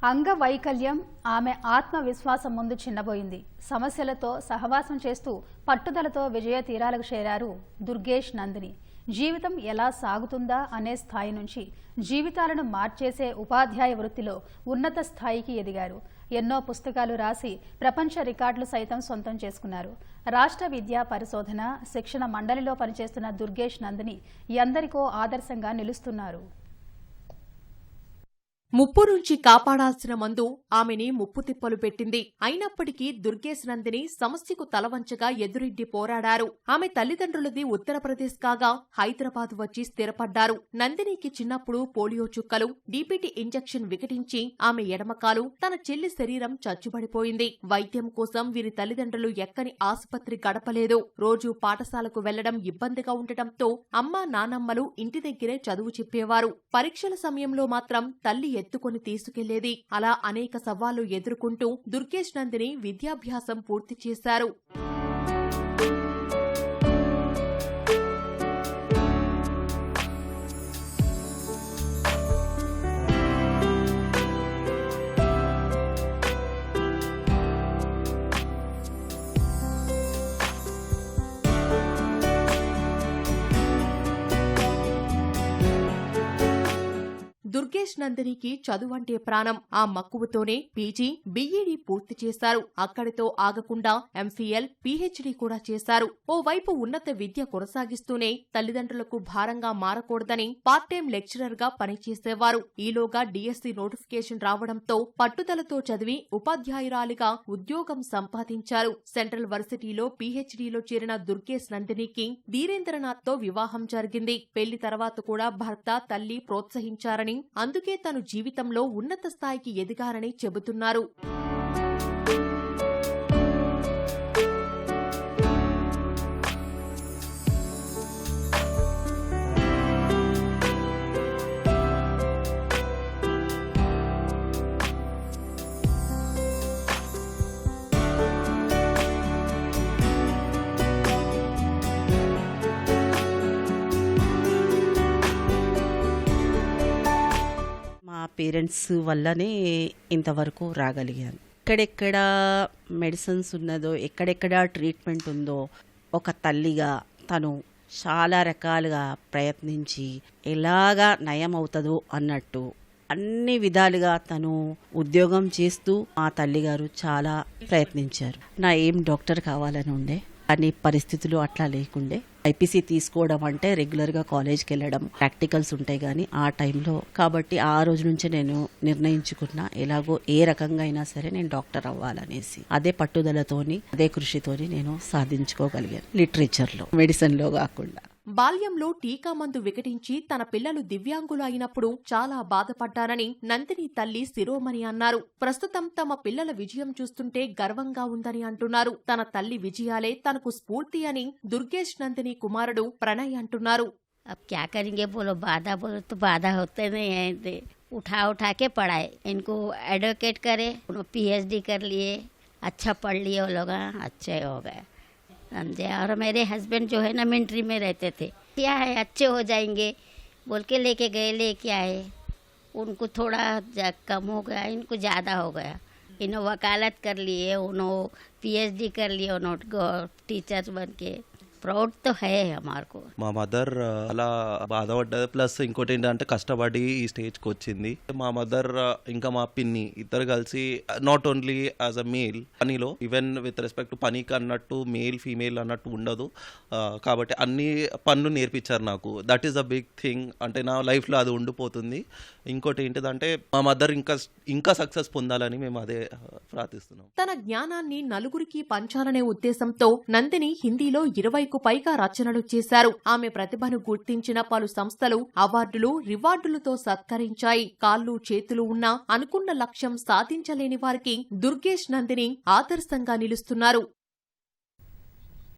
అంగవైకల్యం ఆమె ఆత్మవిశ్వాసం ముందు చిన్నబోయింది. సమస్యలతో సహవాసం చేస్తూ పట్టుదలతో విజయ తీరాలకు చేరారు దుర్గేష్ నందిని. జీవితం ఎలా సాగుతుందా అనే స్థాయి నుంచి జీవితాలను మార్చేసే ఉపాధ్యాయ వృత్తిలో ఉన్నత స్థాయికి ఎదిగారు. ఎన్నో పుస్తకాలు రాసి ప్రపంచ రికార్డులు సైతం సొంతం చేసుకున్నారు. రాష్ట్ర విద్యా పరిశోధన శిక్షణ మండలిలో పనిచేస్తున్న దుర్గేష్ నందిని ఎందరికో ఆదర్శంగా నిలుస్తున్నారు. ముప్పు నుంచి కాపాడాల్సిన మందు ఆమెని ముప్పు తిప్పలు పెట్టింది. అయినప్పటికీ దుర్గేష్ నందిని సమస్యకు తలవంచగా ఎదురెడ్డి పోరాడారు. ఆమె తల్లిదండ్రులది ఉత్తరప్రదేశ్ కాగా హైదరాబాద్ వచ్చి స్థిరపడ్డారు. నందినికి చిన్నప్పుడు పోలియో చుక్కలు, డీపీటీ ఇంజెక్షన్ వికటించి ఆమె ఎడమకాలు, తన చెల్లి శరీరం చచ్చుబడిపోయింది. వైద్యం కోసం వీరి తల్లిదండ్రులు ఎక్కని ఆసుపత్రి గడపలేదు. రోజు పాఠశాలకు వెళ్లడం ఇబ్బందిగా ఉండటంతో అమ్మా నానమ్మలు ఇంటి దగ్గరే చదువు చెప్పేవారు. పరీక్షల సమయంలో మాత్రం తల్లి ఎత్తుకొని తీసుకెళ్లేది. అలా అనేక సవాళ్లు ఎదుర్కొంటూ దుర్గేష్ నందిని విద్యాభ్యాసం పూర్తి చేశారు. దుర్గేష్ నందినికి చదువంటే ప్రాణం. ఆ మక్కువతోనే పీజీ, బీఈడీ పూర్తి చేశారు. అక్కడితో ఆగకుండా ఎంఫీఎల్, పీహెచ్డీ కూడా చేశారు. ఓవైపు ఉన్నత విద్య కొనసాగిస్తూనే తల్లిదండ్రులకు భారంగా మారకూడదని పార్ట్ టైం లెక్చరర్ గా పనిచేసేవారు. ఈలోగా డీఎస్సీ నోటిఫికేషన్ రావడంతో పట్టుదలతో చదివి ఉపాధ్యాయురాలిగా ఉద్యోగం సంపాదించారు. సెంట్రల్ వర్సిటీలో పీహెచ్డీలో చేరిన దుర్గేష్ నందినికి ధీరేంద్రనాథ్ తో వివాహం జరిగింది. పెళ్లి తర్వాత కూడా భర్త, తల్లి ప్రోత్సహించారని, అందుకే తను జీవితంలో ఉన్నత స్థాయికి ఎదిగారని చెబుతున్నారు. పేరెంట్స్ వల్లనే ఇంతవరకు రాగలిగాను. ఎక్కడెక్కడ మెడిసిన్స్ ఉన్నదో, ఎక్కడెక్కడ ట్రీట్మెంట్ ఉందో, ఒక తల్లిగా తను చాలా రకాలుగా ప్రయత్నించి ఎలాగా నయం అవుతుందో అన్నట్టు అన్ని విధాలుగా తను ఉద్యోగం చేస్తూ మా తల్లిగారు చాలా ప్రయత్నించారు. నా ఏం డాక్టర్ కావాలని ఉండే, కానీ పరిస్థితులు అట్లా లేకుండే. ఐపీసీ తీసుకోవడం అంటే రెగ్యులర్గా కాలేజ్కి వెళ్ళడం, ప్రాక్టికల్స్ ఉంటాయి కానీ ఆ టైంలో. కాబట్టి ఆ రోజు నుంచే నేను నిర్ణయించుకున్నా, ఎలాగో ఏ రకంగా అయినా సరే నేను డాక్టర్ అవ్వాలనేసి. అదే పట్టుదలతోని, అదే కృషితోని నేను సాధించుకోగలిగాను. లిటరేచర్లో, మెడిసిన్లో కాకుండా. బాల్యంలో టీకా మందు వికటించి తన పిల్లలు దివ్యాంగులు అయినప్పుడు చాలా బాధపడ్డానని నందిని తల్లి శిరోమణి అన్నారు. ప్రస్తుతం తమ పిల్లల విజయం చూస్తుంటే గర్వంగా ఉందని అంటున్నారు. తన తల్లి విజయాలే తనకు స్ఫూర్తి అని దుర్గేష్ నందిని కుమారుడు ప్రణయ్ అంటున్నారు. अब क्या करेंगे, बोलो बोलो तो बाधा होते नहीं है. उठा के पढ़ाए, इनको एडवोकेट करे, पीएचडी कर लिए, अच्छा पढ़ लिए, वो लोग अच्छे हो गए समझे. और मेरे हस्बैंड जो है ना मिलिट्री में रहते थे, क्या है अच्छे हो जाएंगे बोल के लेके गए, लेके आए. उनको थोड़ा कम हो गया, इनको ज़्यादा हो गया. इन्होंने वकालत कर लिए, उन्होंने पीएचडी कर लिए, उन्होंने टीचर बन के. ప్రౌడ్ తో హై హమార్కో. మా మదర్ అలా బాధపడ్డది. ప్లస్ ఇంకోటి ఏంటంటే కష్టపడి ఈ స్టేజ్కి వచ్చింది. మా మదర్ ఇంకా మా పిన్ని ఇద్దరు కలిసి not only as a male పనిలో, ఈవెన్ విత్ రెస్పెక్ట్ పనికి అన్నట్టు మేల్ ఫీమేల్ అన్నట్టు ఉండదు. కాబట్టి అన్ని పనులు నేర్పించారు నాకు. That is a big thing. అంటే నా లైఫ్లో అది ఉండిపోతుంది. ఇంకోటి ఏంటిదంటే మా మదర్ ఇంకా సక్సెస్ పొందాలని మేము అదే ప్రార్థిస్తున్నాం. తన జ్ఞానాన్ని నలుగురికి పంచాలనే ఉద్దేశంతో నందిని హిందీలో 20కు పైగా రచనలు చేశారు. ఆమె ప్రతిభను గుర్తించిన పలు సంస్థలు అవార్డులు, రివార్డులతో సత్కరించాయి. కాళ్ళు చేతులు ఉన్నా అనుకున్న లక్ష్యం సాధించలేని వారికి దుర్గేష్ నందిని ఆదర్శంగా నిలుస్తున్నారు.